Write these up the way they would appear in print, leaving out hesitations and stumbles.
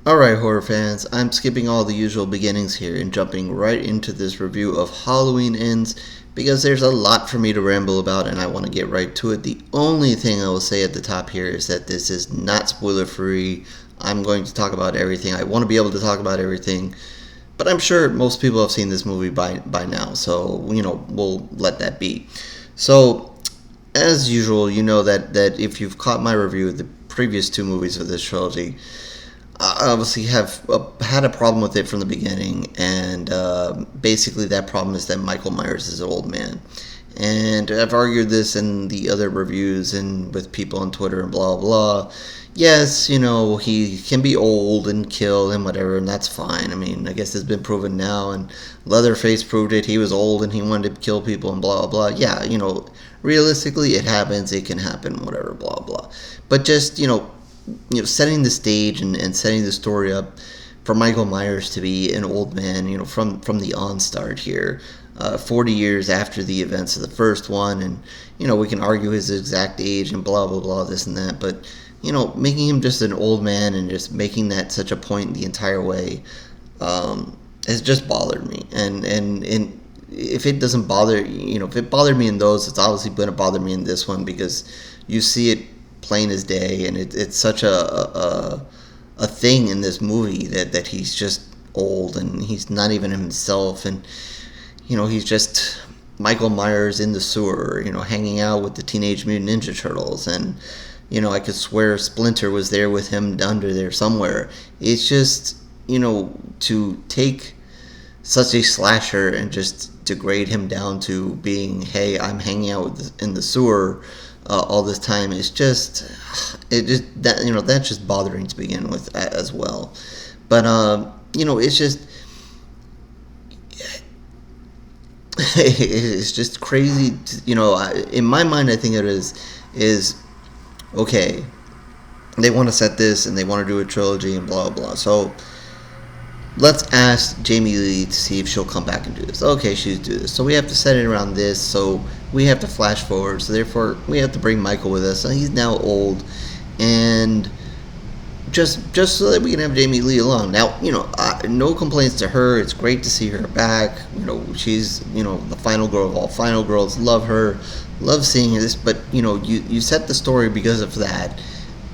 Alright, horror fans, I'm skipping all the usual beginnings here and jumping right into this review of Halloween Ends because there's a lot for me to ramble about and I want to get right to it. The only thing I will say at the top here is that this is not spoiler free. I'm going to talk about everything. I want to be able to talk about everything, but I'm sure most people have seen this movie by now, so, we'll let that be. So, as usual, you know that if you've caught my review of the previous two movies of this trilogy, I obviously have had a problem with it from the beginning, and basically that problem is that Michael Myers is an old man. And I've argued this in the other reviews and with people on Twitter and blah blah. Yes, he can be old and kill and whatever, and that's fine. I mean, I guess it's been proven now, and Leatherface proved it. He was old and he wanted to kill people and blah blah. Yeah, realistically it happens. It can happen, whatever, blah blah. But just setting the stage and setting the story up for Michael Myers to be an old man, from the onstart here, 40 years after the events of the first one, and we can argue his exact age and blah blah blah, this and that, but making him just an old man and just making that such a point the entire way has just bothered me, and if it doesn't bother, if it bothered me in those, it's obviously going to bother me in this one because you see it plain as day, and it's such a thing in this movie that he's just old and he's not even himself, and he's just Michael Myers in the sewer, hanging out with the Teenage Mutant Ninja Turtles, and I could swear Splinter was there with him under there somewhere. It's just to take such a slasher and just degrade him down to being, hey, I'm hanging out in the sewer all this time, is just that's just bothering to begin with as well. But it's just it's just crazy in my mind. I think it is okay, they want to set this and they want to do a trilogy and blah blah, so let's ask Jamie Lee to see if she'll come back and do this. Okay, she's do this. So we have to set it around this. So we have to flash forward. So therefore, we have to bring Michael with us. So he's now old, and just so that we can have Jamie Lee along. Now, no complaints to her. It's great to see her back. She's the final girl of all final girls. Love her. Love seeing this. But you set the story because of that.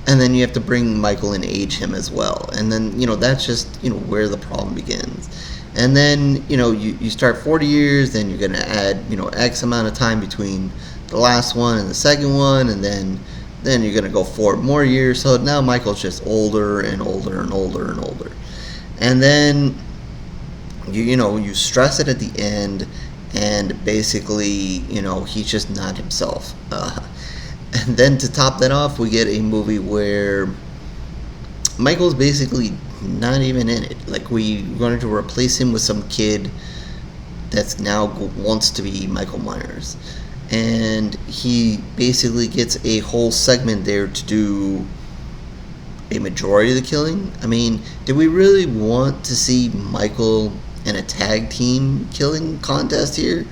And then you have to bring Michael and age him as well. And then, that's just, where the problem begins. And then, you start 40 years, then you're going to add, X amount of time between the last one and the second one, and then you're going to go 4 more years. So now Michael's just older and older and older and older. And then, you stress it at the end, and basically, he's just not himself. And then to top that off, we get a movie where Michael's basically not even in it. Like, we're going to replace him with some kid that's now wants to be Michael Myers. And he basically gets a whole segment there to do a majority of the killing. I mean, did we really want to see Michael in a tag team killing contest here,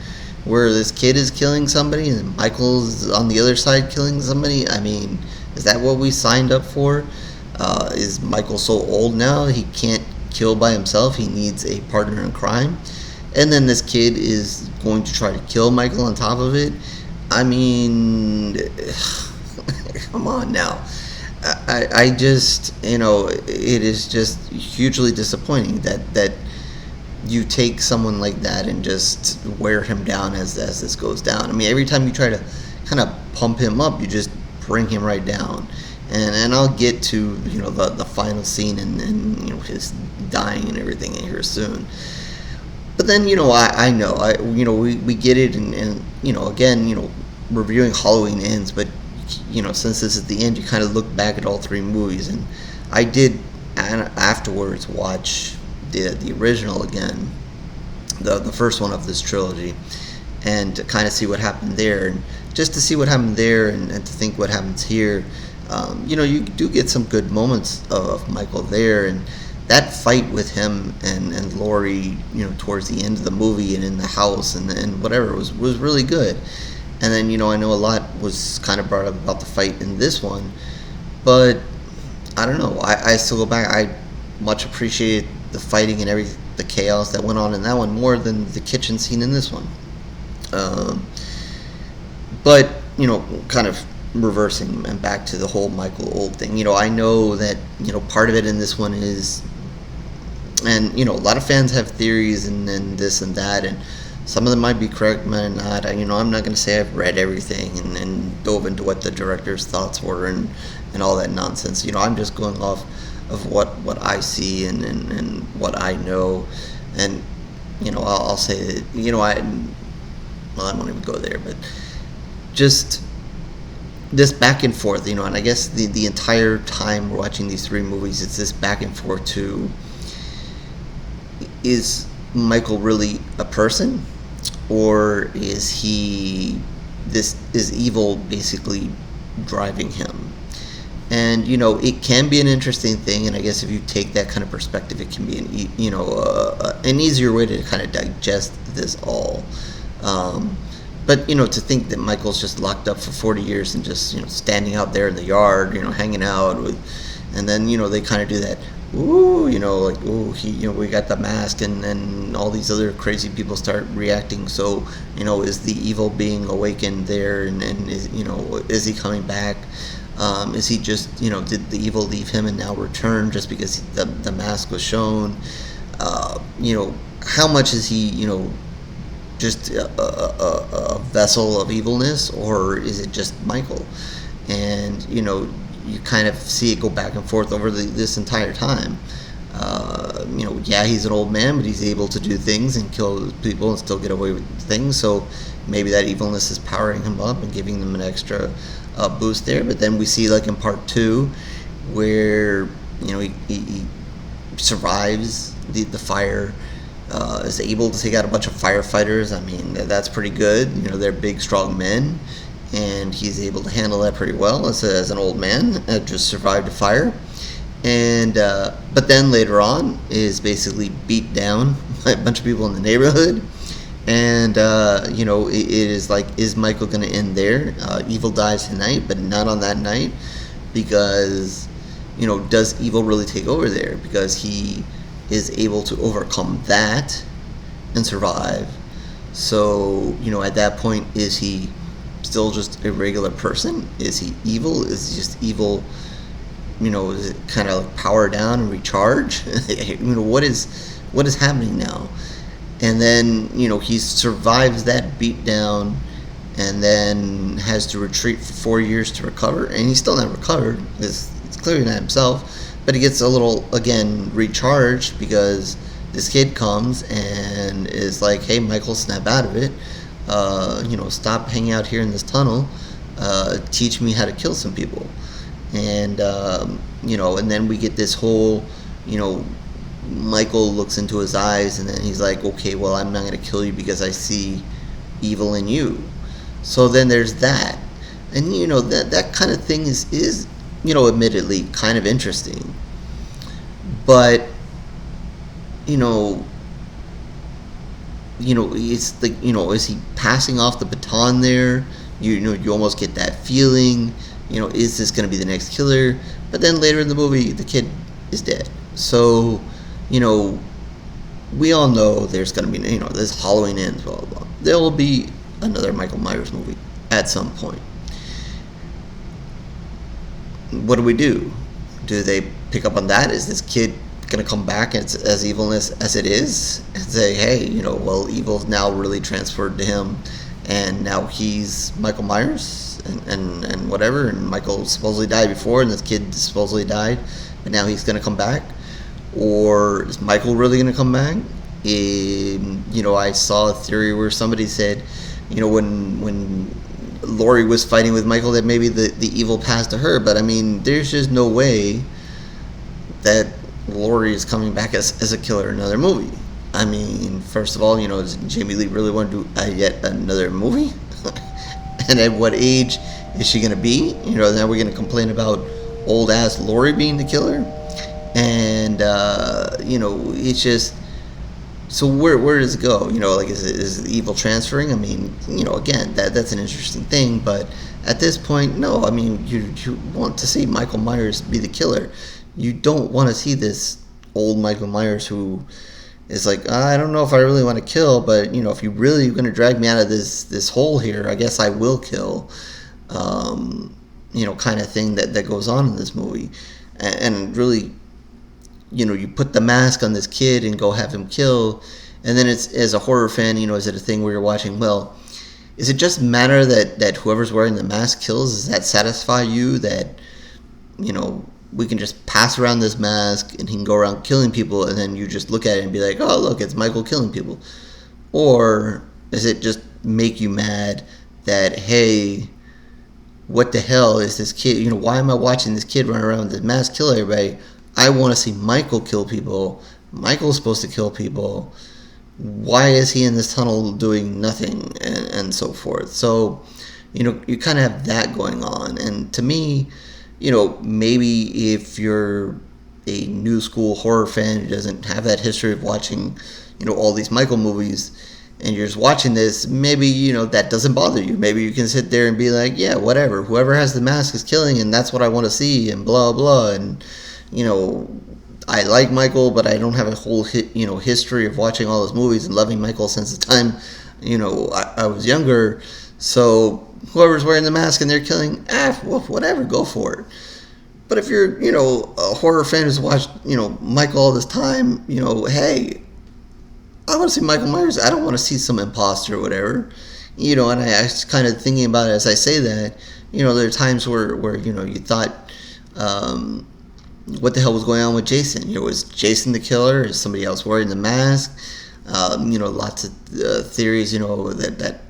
where this kid is killing somebody and Michael's on the other side killing somebody? I mean, is that what we signed up for? Is Michael so old now he can't kill by himself? He needs a partner in crime. And then this kid is going to try to kill Michael on top of it. I mean, come on now. I just, it is just hugely disappointing that you take someone like that and just wear him down as this goes down. I mean, every time you try to kind of pump him up, you just bring him right down. And I'll get to the final scene and his dying and everything here soon. But then I know we get it, and again, reviewing Halloween Ends, but since this is the end, you kind of look back at all 3 movies, and I did afterwards watch the original again, the first one of this trilogy, and to kind of see what happened there, and just to see what happened there, and to think what happens here. You do get some good moments of Michael there, and that fight with him and Laurie, towards the end of the movie and in the house and whatever was really good. And then I know a lot was kind of brought up about the fight in this one, but I don't know. I still go back. much appreciated the fighting and the chaos that went on in that one more than the kitchen scene in this one. But kind of reversing and back to the whole Michael old thing. I know that part of it in this one is, and a lot of fans have theories and this and that, and some of them might be correct, might not. I'm not going to say I've read everything and dove into what the director's thoughts were and all that nonsense. I'm just going off of what I see and what I know, and I'll say that I won't even go there, but just this back and forth, and I guess the entire time we're watching these three movies, it's this back and forth to, is Michael really a person, or is evil basically driving him? And it can be an interesting thing, and I guess if you take that kind of perspective, it can be an easier way to kind of digest this all. But to think that Michael's just locked up for 40 years and just standing out there in the yard, hanging out with, and then they kind of do that, ooh, like, ooh, we got the mask, and then all these other crazy people start reacting. So is the evil being awakened there, and is he coming back? Is he just did the evil leave him and now return just because the mask was shown? How much is he just a vessel of evilness, or is it just Michael? And you kind of see it go back and forth over this entire time. He's an old man, but he's able to do things and kill people and still get away with things. So maybe that evilness is powering him up and giving them an extra boost there. But then we see, like in part 2, where he survives the fire. Is able to take out a bunch of firefighters. I mean, that's pretty good. They're big, strong men, and he's able to handle that pretty well as an old man. Just survived a fire, and but then later on is basically beat down by a bunch of people in the neighborhood, and it is like, is Michael going to end there? Evil dies tonight, but not on that night, because does evil really take over there? Because he is able to overcome that and survive. So at that point, is he still just a regular person? Is he evil? Is he just evil? Is it kind of like power down and recharge? What is happening now? And then he survives that beat down, and then has to retreat for 4 years to recover, and he's still not recovered. It's clearly not himself. But he gets a little, again, recharged, because this kid comes and is like, hey, Michael, snap out of it. Stop hanging out here in this tunnel. Teach me how to kill some people. And, and then we get this whole, Michael looks into his eyes, and then he's like, okay, well, I'm not going to kill you because I see evil in you. So then there's that. And, that kind of thing is admittedly kind of interesting, but it's like, is he passing off the baton there? You almost get that feeling. Is this going to be the next killer? But then later in the movie, the kid is dead. So we all know there's going to be this Halloween ends, blah blah blah. There will be another Michael Myers movie at some point. What do we do? Do they pick up on that? Is this kid going to come back as evilness as it is and say, hey, well, evil's now really transferred to him, and now he's Michael Myers and whatever, and Michael supposedly died before, and this kid supposedly died, but now he's going to come back? Or is Michael really going to come back? I saw a theory where somebody said, when Laurie was fighting with Michael, that maybe the evil passed to her, but I mean, there's just no way that Laurie is coming back as a killer in another movie. I mean, first of all, does Jamie Lee really want to do yet another movie? And at what age is she going to be? Now we're going to complain about old ass Laurie being the killer, and it's just, so where does it go? Like, is evil transferring? I mean, again, that's an interesting thing, but at this point, no. I mean, you want to see Michael Myers be the killer. You don't want to see this old Michael Myers who is like, I don't know if I really want to kill, but if you're really going to drag me out of this hole here, I guess I will kill. Kind of thing that goes on in this movie, and really, you put the mask on this kid and go have him kill, and then it's, as a horror fan, is it a thing where you're watching? Well, is it just matter that whoever's wearing the mask kills? Does that satisfy you that we can just pass around this mask and he can go around killing people, and then you just look at it and be like, oh look, it's Michael killing people? Or does it just make you mad that, hey, what the hell is this kid? Why am I watching this kid run around with this mask kill everybody? I want to see Michael kill people. Michael's supposed to kill people. Why is he in this tunnel doing nothing, and so forth? So, you kind of have that going on. And to me, maybe if you're a new school horror fan who doesn't have that history of watching, all these Michael movies, and you're just watching this, maybe, that doesn't bother you. Maybe you can sit there and be like, yeah, whatever. Whoever has the mask is killing, and that's what I want to see, and blah, blah. And, I like Michael, but I don't have a whole history of watching all those movies and loving Michael since the time, I was younger. So whoever's wearing the mask and they're killing, well, whatever, go for it. But if you're, a horror fan who's watched, Michael all this time, hey, I want to see Michael Myers. I don't want to see some imposter or whatever. And I was kind of thinking about it as I say that, there are times where you thought, what the hell was going on with Jason? Was Jason the killer? Is somebody else wearing the mask? Lots of theories, that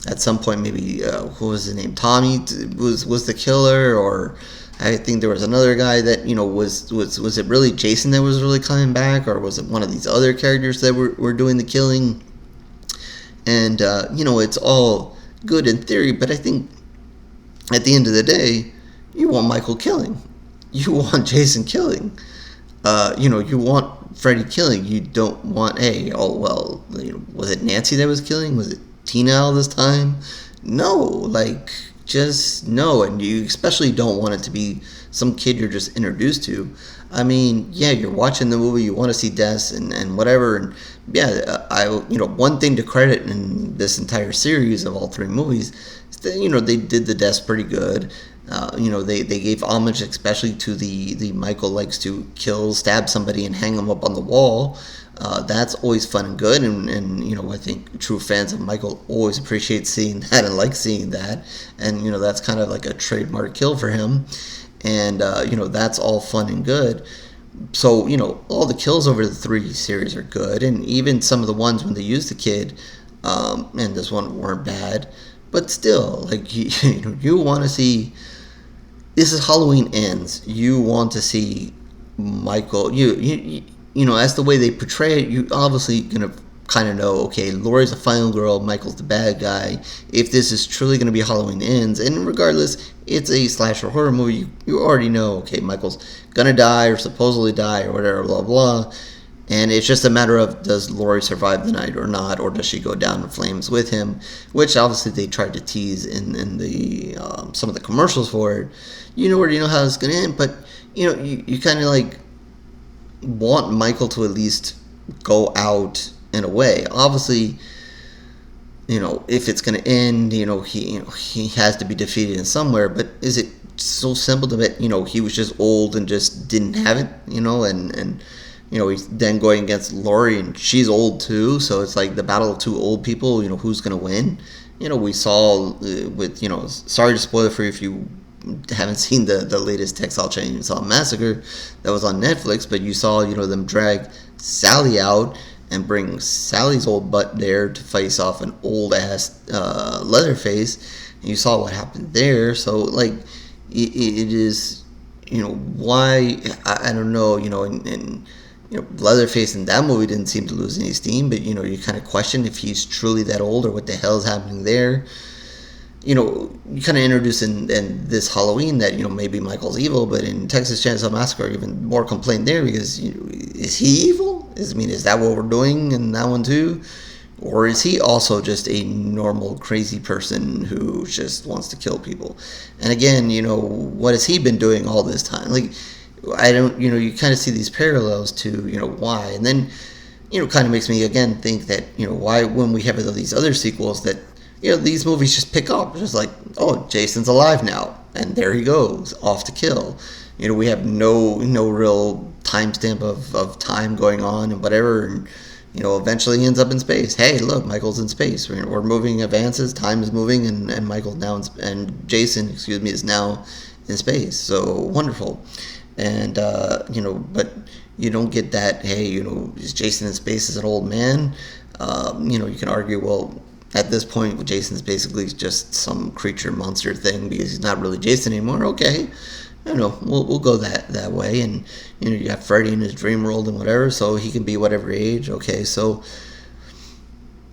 at some point maybe, what was his name? Tommy was the killer, or I think there was another guy that, was it really Jason that was really coming back, or was it one of these other characters that were doing the killing? And, it's all good in theory, but I think at the end of the day, you want Michael killing. You want Jason killing. You want Freddy killing. You don't want, was it Nancy that was killing? Was it Tina all this time? No, just no. And you especially don't want it to be some kid you're just introduced to. I mean, yeah, you're watching the movie, you want to see deaths and whatever. And yeah, one thing to credit in this entire series of all three movies is that, they did the deaths pretty good. They gave homage especially to the Michael likes to stab somebody and hang them up on the wall. That's always fun and good, and I think true fans of Michael always appreciate seeing that and like seeing that, and that's kind of like a trademark kill for him, and that's all fun and good. So all the kills over the three series are good, and even some of the ones when they use the kid, and this one weren't bad, but still, you want to see. This is Halloween Ends. You want to see Michael. As the way they portray it, you obviously gonna kind of know. Okay, Laurie's the final girl. Michael's the bad guy. If this is truly gonna be Halloween Ends, and regardless, it's a slasher horror movie. You already know. Okay, Michael's gonna die or supposedly die or whatever. Blah blah. And it's just a matter of, does Laurie survive the night or not, or does she go down in flames with him? Which obviously they tried to tease in the some of the commercials for it. You already know how it's going to end, but you kind of want Michael to at least go out in a way. Obviously, if it's going to end, he has to be defeated in somewhere. But is it so simple to admit, he was just old and just didn't have it, and he's then going against Laurie, and she's old too, so it's like the battle of two old people, who's going to win? We saw with, sorry to spoil it for you if you haven't seen the latest Texas Chainsaw Massacre that was on Netflix, but you saw, them drag Sally out and bring Sally's old butt there to face off an old-ass Leatherface, and you saw what happened there, so, it is, why, I don't know, and Leatherface in that movie didn't seem to lose any steam, but you kind of question if he's truly that old or what the hell is happening there. You kind of introduce in this Halloween that maybe Michael's evil, but in Texas Chainsaw Massacre, even more complaint there because is he evil? Is that what we're doing in that one too, or is he also just a normal crazy person who just wants to kill people? And again, what has he been doing all this time? I don't, you kind of see these parallels to, why. And then, kind of makes me again think that, why when we have these other sequels that, these movies just pick up. Just like, oh, Jason's alive now. And there he goes, off to kill. We have no real timestamp of time going on and whatever. And, eventually he ends up in space. Hey, look, Michael's in space. We're moving advances. Time is moving, and Michael now, and Jason, is now in space. So wonderful. And, but you don't get that, hey, is Jason in space as an old man? You can argue, well, at this point, Jason's basically just some creature monster thing because he's not really Jason anymore. Okay. We'll go that way, and you have Freddy in his dream world and whatever, so he can be whatever age. Okay, so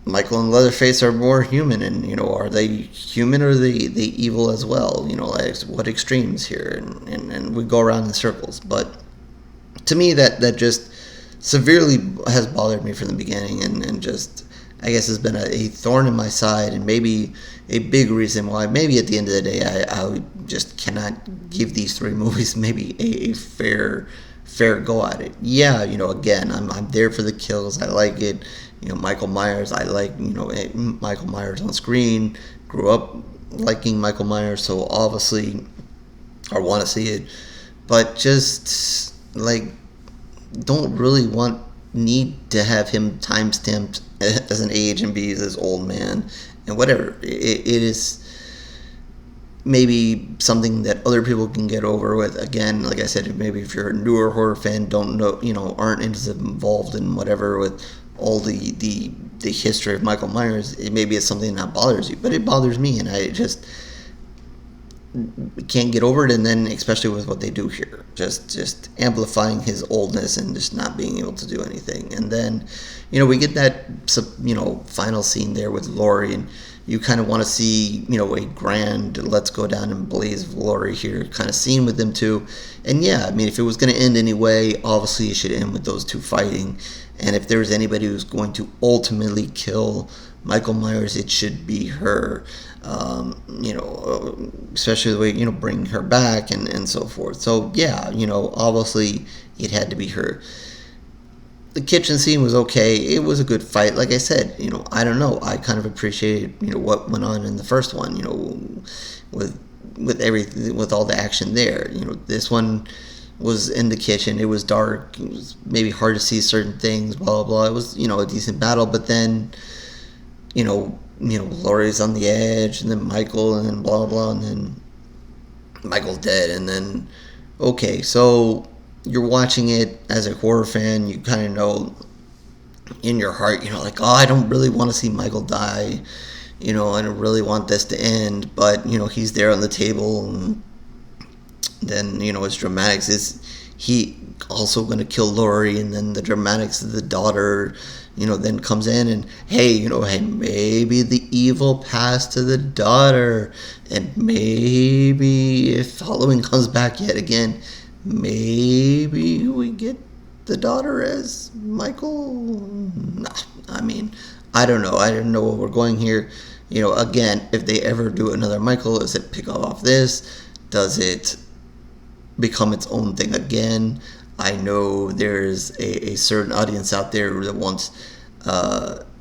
Michael and Leatherface are more human, and are they human or are they evil as well? Like what extremes here, and we go around in circles. But to me, that just severely has bothered me from the beginning, and just I guess has been a thorn in my side, and maybe a big reason why maybe at the end of the day I just cannot give these three movies maybe a fair go at it. Yeah, again, I'm there for the kills. I like it. Michael Myers, I like, Michael Myers on screen. Grew up liking Michael Myers, so obviously I want to see it. But just like don't really need to have him time stamped as an age and be this old man and whatever. It is maybe something that other people can get over with. Again, like I said, maybe if you're a newer horror fan, don't know, aren't involved in whatever with all the history of Michael Myers, it maybe it's something that bothers you, but it bothers me, and I just can't get over it. And then especially with what they do here, just amplifying his oldness and just not being able to do anything. And then we get that final scene there with Laurie, and you kind of want to see a grand let's go down and blaze of Laurie here kind of scene with them too. And yeah, I mean, if it was going to end anyway, obviously it should end with those two fighting. And if there's anybody who's going to ultimately kill Michael Myers, it should be her. Especially the way, bringing her back and so forth. So yeah, obviously it had to be her. The kitchen scene was okay. It was a good fight. Like I said, I don't know. I kind of appreciated, what went on in the first one, with everything, with all the action there. This one was in the kitchen. It was dark. It was maybe hard to see certain things, blah, blah, blah. It was, a decent battle, but then, Laurie's on the edge, and then Michael, and then blah, blah, and then Michael's dead, and then, okay, so you're watching it as a horror fan, you kind of know in your heart, like, oh, I don't really want to see Michael die, I don't really want this to end, but, he's there on the table, and then, his dramatics is he also going to kill Laurie, and then the dramatics of the daughter, then comes in, and hey, hey, maybe the evil passed to the daughter, and maybe if Halloween comes back yet again, maybe we get the daughter as Michael. Nah, I mean, I don't know. I don't know where we're going here. Again, if they ever do another Michael, does it pick up off this? Does it become its own thing again? I know there's a certain audience out there that wants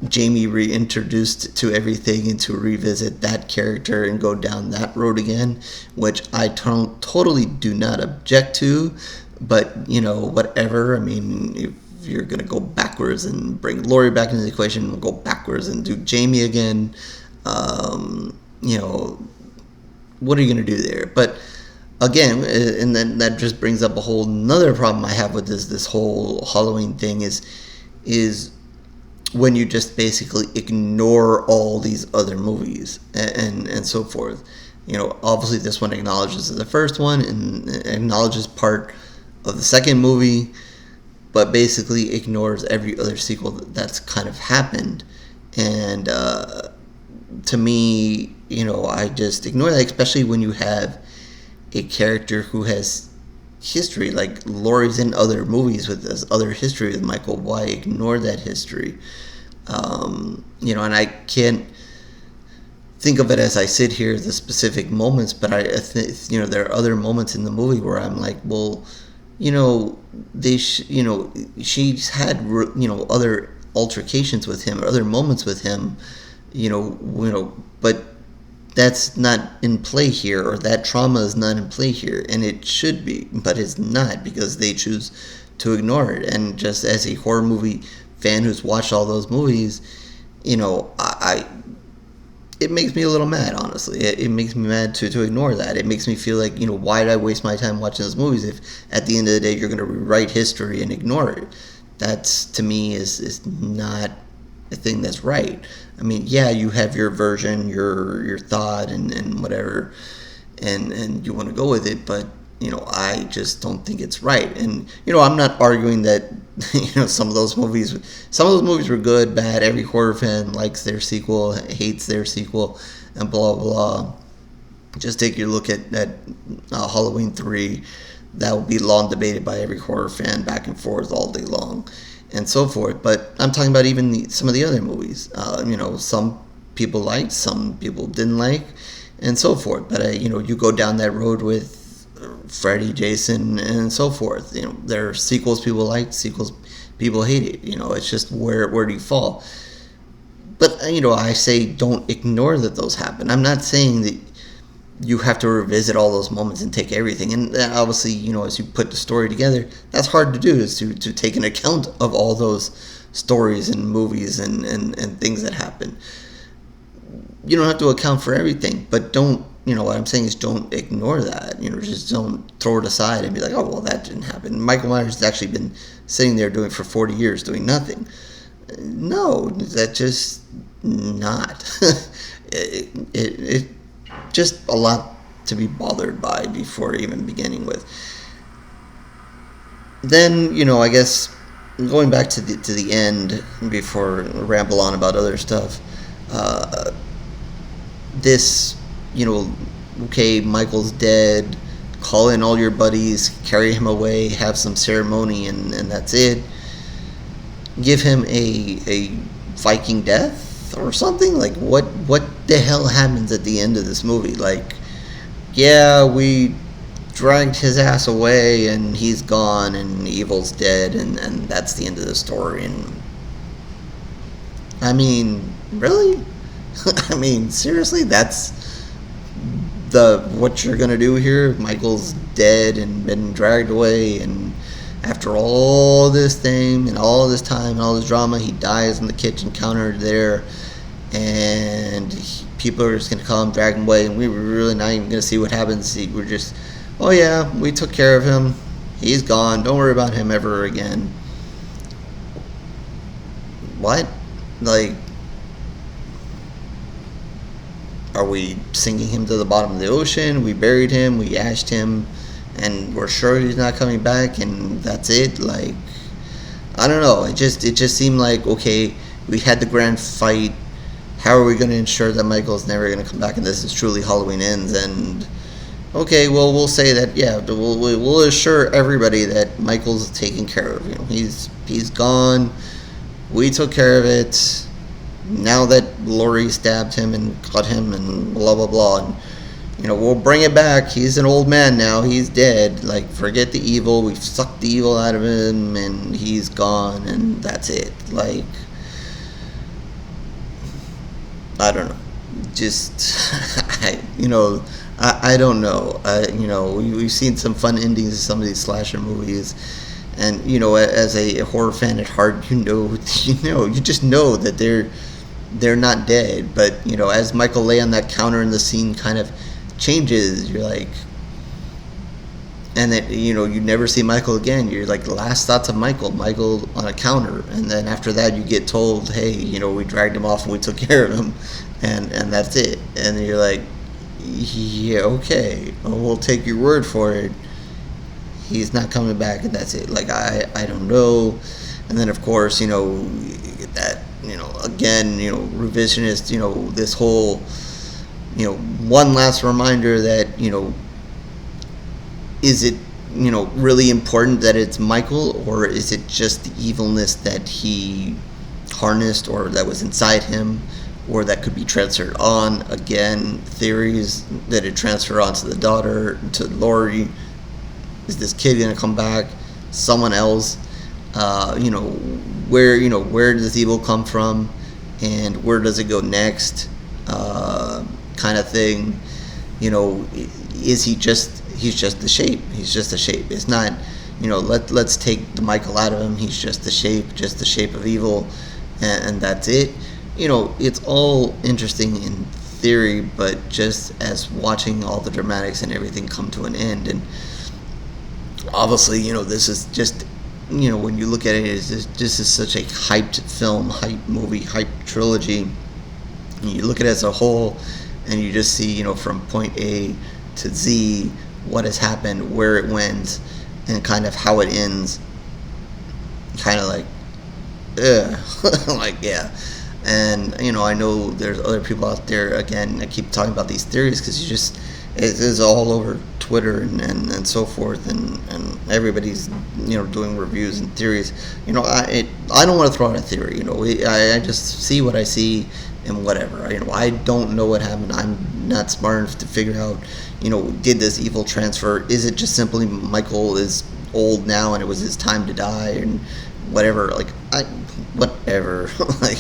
Jamie reintroduced to everything and to revisit that character and go down that road again, which I totally do not object to, but, whatever. I mean, if you're going to go backwards and bring Laurie back into the equation, we'll go backwards and do Jamie again. What are you going to do there? But again, and then that just brings up a whole another problem I have with this whole Halloween thing is when you just basically ignore all these other movies and so forth. Obviously this one acknowledges the first one and acknowledges part of the second movie, but basically ignores every other sequel that's kind of happened. And to me, I just ignore that, especially when you have a character who has history, like Laurie's in other movies with this other history with Michael. Why ignore that history? And I can't think of it as I sit here, the specific moments, but there are other moments in the movie where I'm like, well, you know, she's had, other altercations with him, or other moments with him, but that's not in play here, or that trauma is not in play here, and it should be, but it's not, because they choose to ignore it. And just as a horror movie fan who's watched all those movies, I it makes me a little mad, honestly. It makes me mad to ignore that. It makes me feel like, why did I waste my time watching those movies if at the end of the day you're going to rewrite history and ignore it? That's, to me, is not a thing that's right. I mean, yeah, you have your version, your thought, and whatever, and you want to go with it, but I just don't think it's right. And I'm not arguing that some of those movies were good, bad. Every horror fan likes their sequel, hates their sequel, and blah blah. Just take your look at Halloween 3. That will be long debated by every horror fan, back and forth all day long, and so forth. But I'm talking about even some of the other movies. Some people liked, some people didn't like, and so forth. But you go down that road with Freddy, Jason, and so forth. There are sequels people like, sequels people hate it. It's just where do you fall? But I say don't ignore that those happen. I'm not saying that you have to revisit all those moments and take everything. And obviously, as you put the story together, that's hard to do, is to take an account of all those stories and movies and things that happen. You don't have to account for everything, but don't, what I'm saying is don't ignore that. Just don't throw it aside and be like, oh, well, that didn't happen. Michael Myers has actually been sitting there for 40 years doing nothing. No, that's just not. It just a lot to be bothered by before even beginning with. Then, I guess going back to the end before I ramble on about other stuff, this, okay, Michael's dead, call in all your buddies, carry him away, have some ceremony, and that's it. Give him a Viking death or something? Like, what the hell happens at the end of this movie? Like, yeah, we dragged his ass away and he's gone and evil's dead, and that's the end of the story. And I mean, really? I mean, seriously, that's what you're gonna do here? Michael's dead and been dragged away, and after all this thing and all this time and all this drama, he dies on the kitchen counter there, and people are just gonna call him, drag him away, and we were really not even gonna see what happens. We're just, oh yeah, we took care of him, he's gone, don't worry about him ever again. What? Like, are we sinking him to the bottom of the ocean? We buried him, we ashed him, and we're sure he's not coming back, and that's it? Like, I don't know. It just seemed like, okay, we had the grand fight. How are we going to ensure that Michael's never going to come back and this is truly Halloween Ends? And okay, well, we'll say that, yeah, we'll assure everybody that Michael's taken care of. He's gone. We took care of it. Now that Laurie stabbed him and cut him and blah blah blah, and we'll bring it back. He's an old man now. He's dead. Like, forget the evil. We've sucked the evil out of him, and he's gone, and that's it. Like, I don't know. Just I don't know. We've seen some fun endings in some of these slasher movies. And as a horror fan at heart, you just know that they're not dead. But as Michael lay on that counter and the scene kind of changes, you're like, and then you never see Michael again. You're like, the last thoughts of Michael on a counter, and then after that you get told, hey, we dragged him off and we took care of him, and that's it. And you're like, yeah, okay, we'll take your word for it. He's not coming back, and that's it. Like, I don't know. And then of course, that, again, revisionist, this whole, one last reminder that, is it, really important that it's Michael, or is it just the evilness that he harnessed or that was inside him, or that could be transferred on? Again, theories that it transferred onto the daughter, to Laurie. Is this kid gonna come back? Someone else? You know, where does evil come from, and where does it go next? Kind of thing. You know, is he's just the shape. He's just a shape. It's not, you know, let's take the Michael out of him. He's just the shape of evil, and that's it. You know, it's all interesting in theory, but just as watching all the dramatics and everything come to an end. And obviously, you know, this is just, you know, when you look at it, this is such a hyped film, hyped movie, hyped trilogy. And you look at it as a whole, and you just see, you know, from point A to Z, what has happened, where it went, and kind of how it ends. Kind of like, like, yeah. And, you know, I know there's other people out there, again, I keep talking about these theories because it is all over Twitter and so forth, and everybody's, you know, doing reviews and theories. You know, I don't want to throw out a theory. You know, I just see what I see and whatever. You know, I don't know what happened. I'm not smart enough to figure out, you know, did this evil transfer? Is it just simply Michael is old now and it was his time to die and whatever? Like, whatever. Like,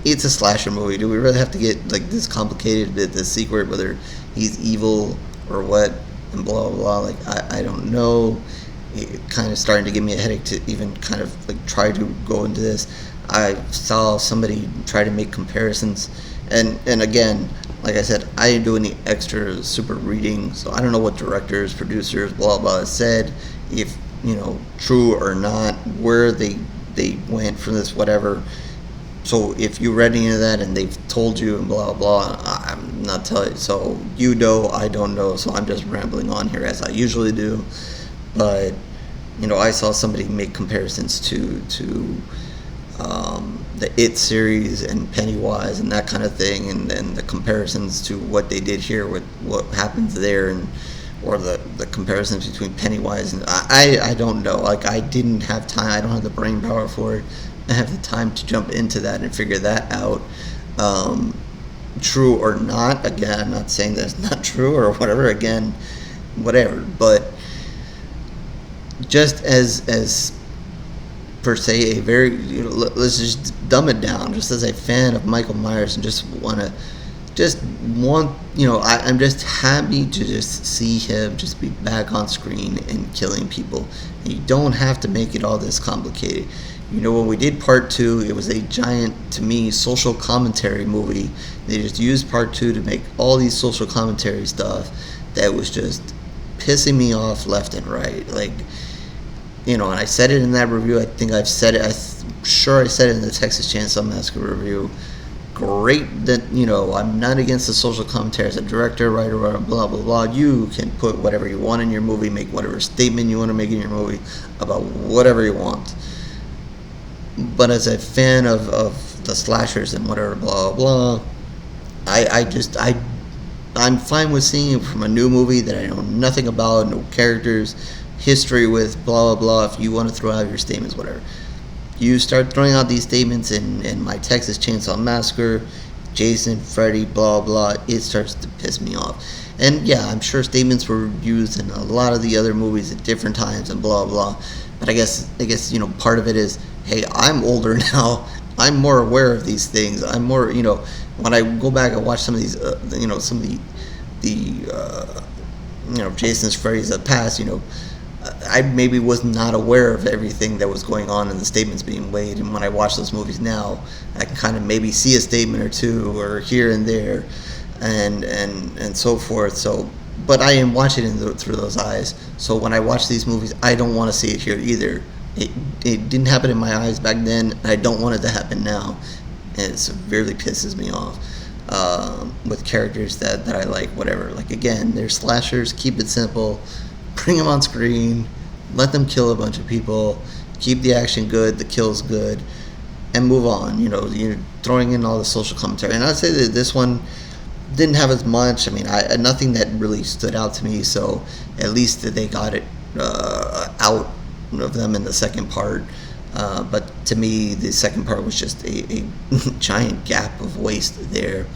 it's a slasher movie. Do we really have to get like this complicated with the secret, whether he's evil or what, and blah blah blah? Like, I don't know. It kind of starting to give me a headache to even kind of like try to go into this. I saw somebody try to make comparisons, and again, like I said, I didn't do any extra super reading, so I don't know what directors, producers, blah blah said, if, you know, true or not, where they went from this, whatever. So if you read any of that and they've told you and blah blah, I'm not telling you. So you know, I don't know. So I'm just rambling on here as I usually do. But, you know, I saw somebody make comparisons to the It series and Pennywise and that kind of thing, and then the comparisons to what they did here with what happens there, and or the comparisons between Pennywise and I don't know. Like, I didn't have time. I don't have the brain power for it. I have the time to jump into that and figure that out. True or not, again, I'm not saying that it's not true or whatever, again, whatever, but just as per se a very, you know, let's just dumb it down, just as a fan of Michael Myers and just want, you know, I'm just happy to just see him just be back on screen and killing people. And you don't have to make it all this complicated. You know, when we did part 2, it was a giant, to me, social commentary movie. They just used part 2 to make all these social commentary stuff that was just pissing me off left and right. Like, you know, and I said it in that review. I think I've said it. I'm sure I said it in the Texas Chainsaw Massacre review. Great that, you know, I'm not against the social commentary as a director, writer, blah blah blah. You can put whatever you want in your movie, make whatever statement you want to make in your movie about whatever you want. But as a fan of the slashers and whatever, blah blah, I'm fine with seeing it from a new movie that I know nothing about, no characters, history with, blah blah blah. If you want to throw out your statements, whatever. You start throwing out these statements in my Texas Chainsaw Massacre, Jason, Freddy, blah blah, it starts to piss me off. And yeah, I'm sure statements were used in a lot of the other movies at different times and blah blah. But I guess you know, part of it is, hey, I'm older now. I'm more aware of these things. I'm more, you know, when I go back and watch some of these, you know, some of the you know, Jason's, Freddy's of the past, you know, I maybe was not aware of everything that was going on in the statements being made, and when I watch those movies now, I can kind of maybe see a statement or two or here and there, and so forth. So, but I am watching it through those eyes. So when I watch these movies, I don't want to see it here either. It didn't happen in my eyes back then, and I don't want it to happen now, and it severely pisses me off. With characters that I like, whatever. Like, again, they're slashers. Keep it simple. Bring them on screen, let them kill a bunch of people, keep the action good, the kills good, and move on. You know, you're throwing in all the social commentary. And I'd say that this one didn't have as much. I mean, nothing that really stood out to me, so at least they got it out of them in the second part. But to me, the second part was just a giant gap of waste there.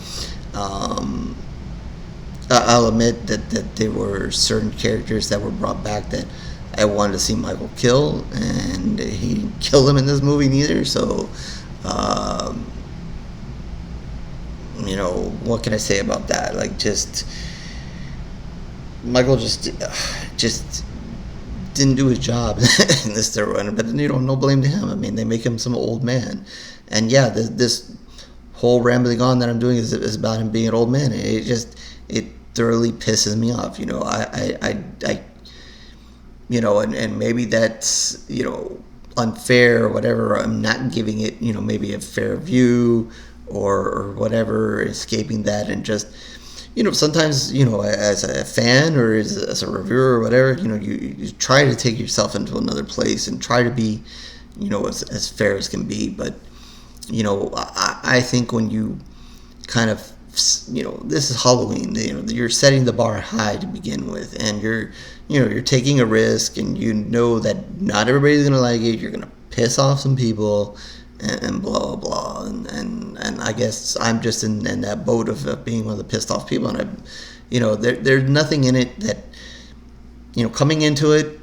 I'll admit that there were certain characters that were brought back that I wanted to see Michael kill, and he didn't kill them in this movie neither. So, um, what can I say about that? Like, just Michael just didn't do his job in this third one. But no blame to him. I mean, they make him some old man, and yeah, this whole rambling on that I'm doing is about him being an old man. It thoroughly pisses me off. And maybe that's unfair or whatever. I'm not giving it maybe a fair view or whatever, escaping that, and just sometimes as a fan or as a reviewer or whatever, you try to take yourself into another place and try to be as fair as can be. But I think when you kind of this is Halloween, you're setting the bar high to begin with, and you're taking a risk, and that not everybody's gonna like it. You're gonna piss off some people, and blah blah, and I guess I'm just in that boat of being one of the pissed off people, and there's nothing in it that coming into it.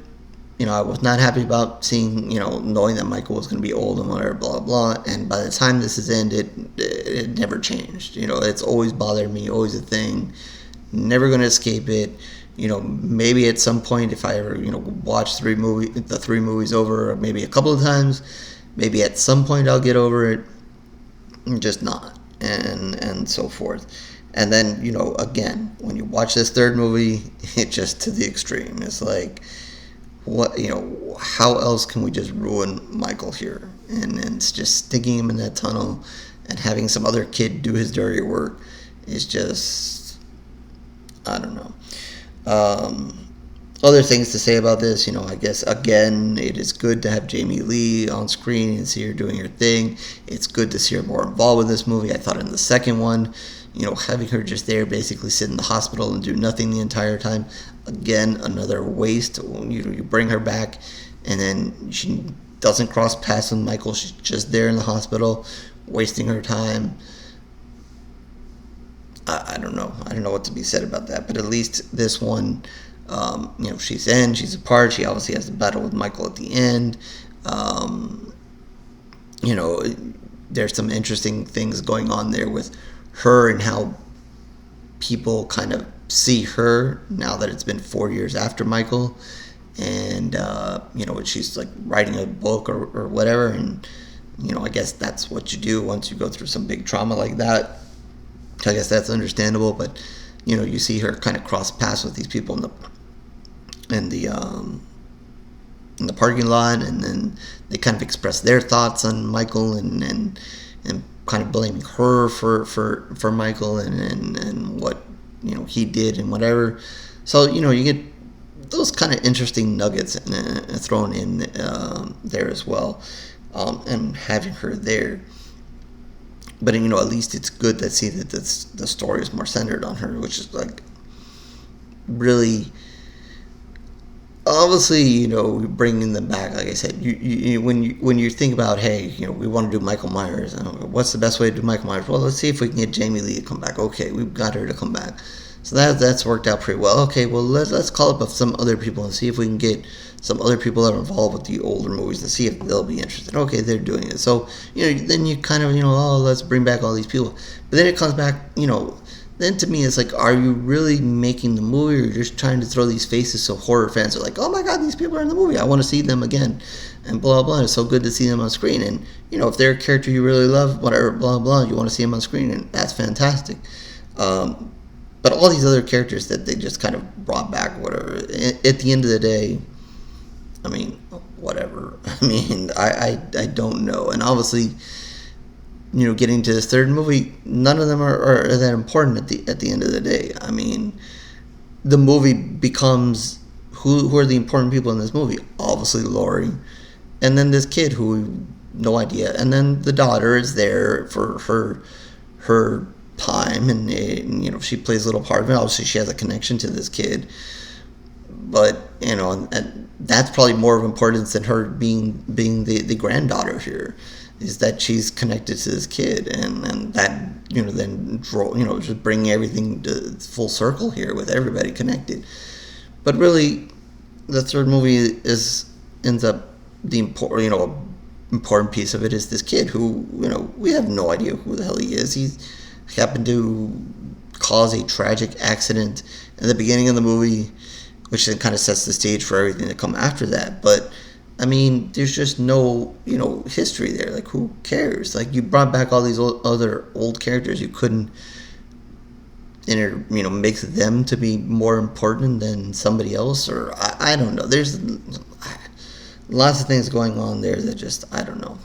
I was not happy about seeing, knowing that Michael was going to be old and whatever, blah, blah. And by the time this is ended, it never changed. It's always bothered me, always a thing. Never going to escape it. Maybe at some point, if I ever, watch the three movies over, or maybe a couple of times, maybe at some point I'll get over it. Just not. And so forth. And then, again, when you watch this third movie, it's just to the extreme. It's like, how else can we just ruin Michael here? And it's just sticking him in that tunnel and having some other kid do his dirty work is just, I don't know. Other things to say about this, I guess, again, it is good to have Jamie Lee on screen and see her doing her thing. It's good to see her more involved with this movie. I thought in the second one, having her just there basically sit in the hospital and do nothing the entire time, again, another waste. You bring her back, and then she doesn't cross paths with Michael. She's just there in the hospital, wasting her time. I don't know. I don't know what to be said about that. But at least this one, she's a part. She obviously has to battle with Michael at the end. There's some interesting things going on there with her and how people kind of see her now that it's been 4 years after Michael, and she's like writing a book or whatever, and I guess that's what you do once you go through some big trauma like that. I guess that's understandable, but you see her kind of cross paths with these people in the parking lot, and then they kind of express their thoughts on Michael and kind of blaming her for Michael and what he did and whatever. So you get those kind of interesting nuggets thrown in there as well, and having her there. But at least it's good to see that the story is more centered on her, which is like really. Obviously, bringing them back, like I said, when you think about, hey, we want to do Michael Myers, what's the best way to do Michael Myers? Well, let's see if we can get Jamie Lee to come back. Okay, we've got her to come back, so that's worked out pretty well. Okay, well let's call up some other people and see if we can get some other people that are involved with the older movies to see if they'll be interested. Okay, they're doing it, so then you kind of let's bring back all these people, but then it comes back, then to me it's like, are you really making the movie, or you're just trying to throw these faces so horror fans are like, oh my god, these people are in the movie, I want to see them again, and blah blah. It's so good to see them on screen, and if they're a character you really love, whatever, blah blah, you want to see them on screen, and that's fantastic. But all these other characters that they just kind of brought back, whatever, at the end of the day, I mean, whatever. I mean, I don't know, and obviously, getting to this third movie, none of them are that important at the end of the day. I mean, the movie becomes who are the important people in this movie? Obviously Laurie, and then this kid who no idea, and then the daughter is there for her time, and she plays a little part of it. Obviously she has a connection to this kid, but and that's probably more of importance than her being the granddaughter here, is that she's connected to this kid, and that then draw, just bring everything to full circle here with everybody connected. But really, the third movie ends up the important piece of it is this kid who, we have no idea who the hell he is. He happened to cause a tragic accident in the beginning of the movie, which then kind of sets the stage for everything to come after that. But I mean, there's just no, history there. Like, who cares? Like, you brought back all these other old characters. You couldn't, make them to be more important than somebody else, or I don't know. There's lots of things going on there that just, I don't know.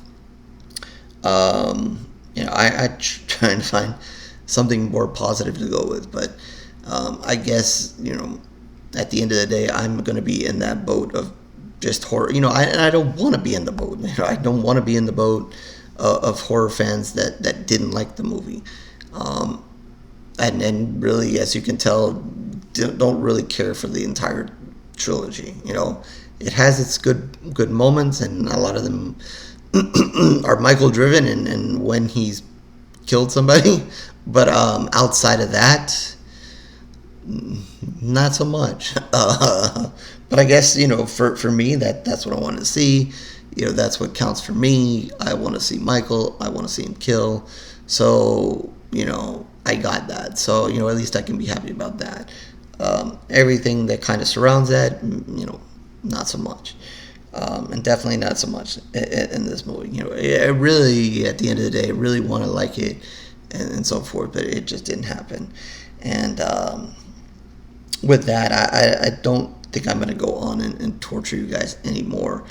I try to find something more positive to go with, but I guess, at the end of the day, I'm going to be in that boat of just horror. I don't want to be in the boat. I don't want to be in the boat of horror fans that didn't like the movie. And really, as you can tell, don't really care for the entire trilogy. It has its good moments, and a lot of them are Michael driven and when he's killed somebody. But outside of that, not so much. But I guess, for me, that's what I want to see. That's what counts for me. I want to see Michael. I want to see him kill. So, I got that. So, at least I can be happy about that. Everything that kind of surrounds that, not so much. And definitely not so much in this movie. I really, at the end of the day, I really want to like it and so forth, but it just didn't happen. And with that, I don't think I'm going to go on and torture you guys anymore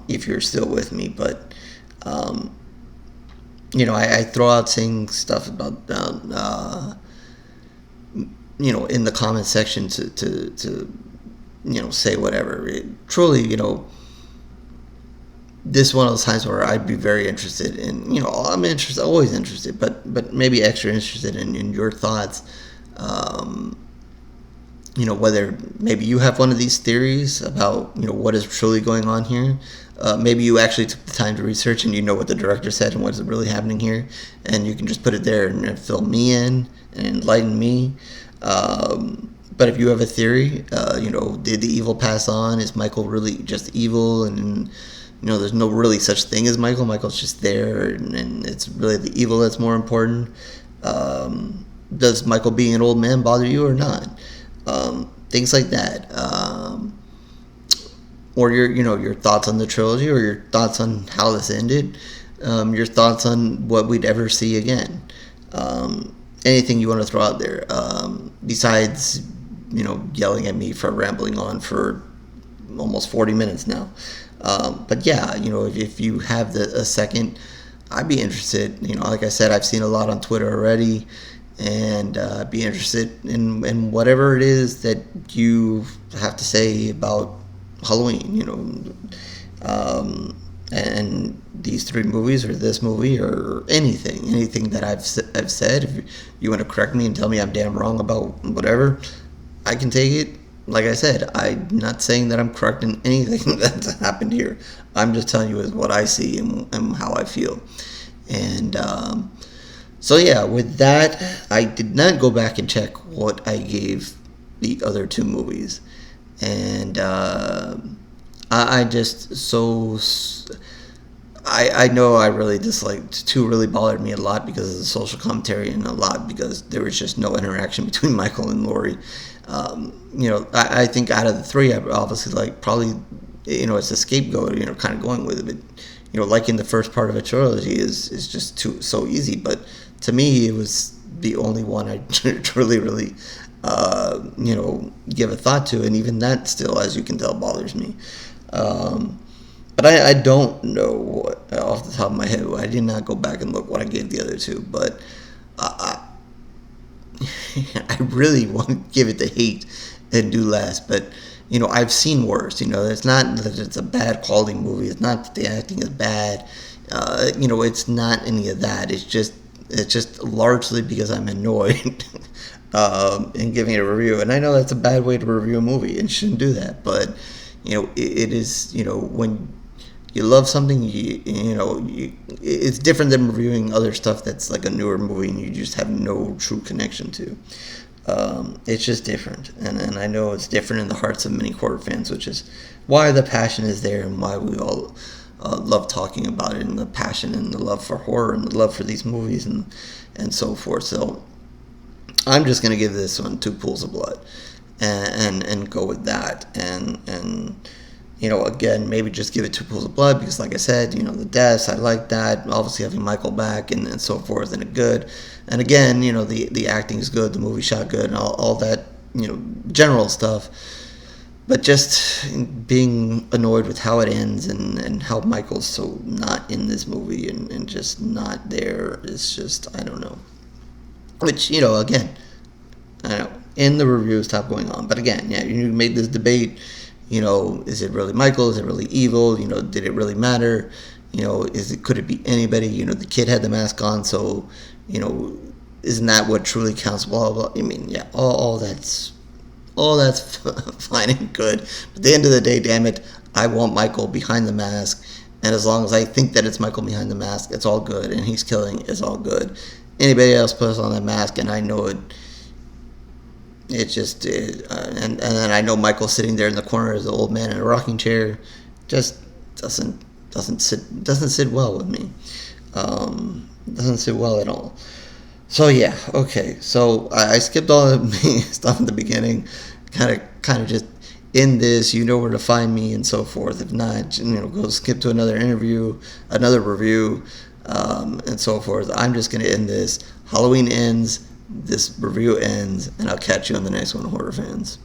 if you're still with me. But, I throw out saying stuff about, in the comment section to say whatever. Truly, this is one of those times where I'd be very interested in, I'm always interested, but maybe extra interested in your thoughts. Whether maybe you have one of these theories about, what is truly going on here. Maybe you actually took the time to research and what the director said and what's really happening here. And you can just put it there and fill me in and enlighten me. But if you have a theory, did the evil pass on? Is Michael really just evil? And, there's no really such thing as Michael. Michael's just there, and it's really the evil that's more important. Does Michael being an old man bother you or not? Things like that. Or your thoughts on the trilogy, or your thoughts on how this ended. Your thoughts on what we'd ever see again. Anything you want to throw out there. Besides, yelling at me for rambling on for almost 40 minutes now. But yeah, if you have a second, I'd be interested. Like I said, I've seen a lot on Twitter already, and be interested in whatever it is that you have to say about Halloween. And these three movies, or this movie, or anything that I've said. If you want to correct me and tell me I'm damn wrong about whatever, I can take it. Like I said, I'm not saying that I'm correct in anything that's happened here. I'm just telling you is what I see and how I feel. And so yeah, with that, I did not go back and check what I gave the other two movies. And I just I know I really disliked. Two really bothered me a lot because of the social commentary, and a lot because there was just no interaction between Michael and Laurie. I think out of the three, I obviously probably, it's a scapegoat, kind of going with it. But, liking the first part of a trilogy is just so easy. But to me, it was the only one I truly, really, give a thought to. And even that still, as you can tell, bothers me. But I don't know what, off the top of my head. I did not go back and look what I gave the other two. But I really want to give it the hate and do less. But, I've seen worse. It's not that it's a bad quality movie. It's not that the acting is bad. It's not any of that. It's just largely because I'm annoyed in giving it a review. And I know that's a bad way to review a movie and shouldn't do that. But, it is, when you love something, it's different than reviewing other stuff that's like a newer movie and you just have no true connection to. It's just different, and I know it's different in the hearts of many horror fans, which is why the passion is there and why we all love talking about it, and the passion and the love for horror and the love for these movies and so forth. So I'm just gonna give this one 2 pools of blood, and go with that, and again, maybe just give it 2 pools of blood because, like I said, the deaths, I like that. Obviously, having Michael back and so forth, and good. And again, the acting is good, the movie shot good, and all that, general stuff. But just being annoyed with how it ends and how Michael's so not in this movie and just not there is just, I don't know. Which, again, I know, in the reviews, stop going on. But again, yeah, you made this debate. Is it really Michael? Is it really evil? Did it really matter? Could it be anybody? The kid had the mask on, so, isn't that what truly counts? Blah, blah, blah. I mean, yeah, all that's fine and good. But at the end of the day, damn it, I want Michael behind the mask. And as long as I think that it's Michael behind the mask, it's all good. And he's killing, it's all good. Anybody else puts on that mask, and I know it. It's just, and then I know Michael sitting there in the corner as the old man in a rocking chair, just doesn't sit well with me. Doesn't sit well at all. So yeah, okay. So I skipped all the stuff in the beginning, kind of just in this. You know where to find me and so forth. If not, go skip to another interview, another review, and so forth. I'm just gonna end this. Halloween ends. This review ends, and I'll catch you on the next one, horror fans.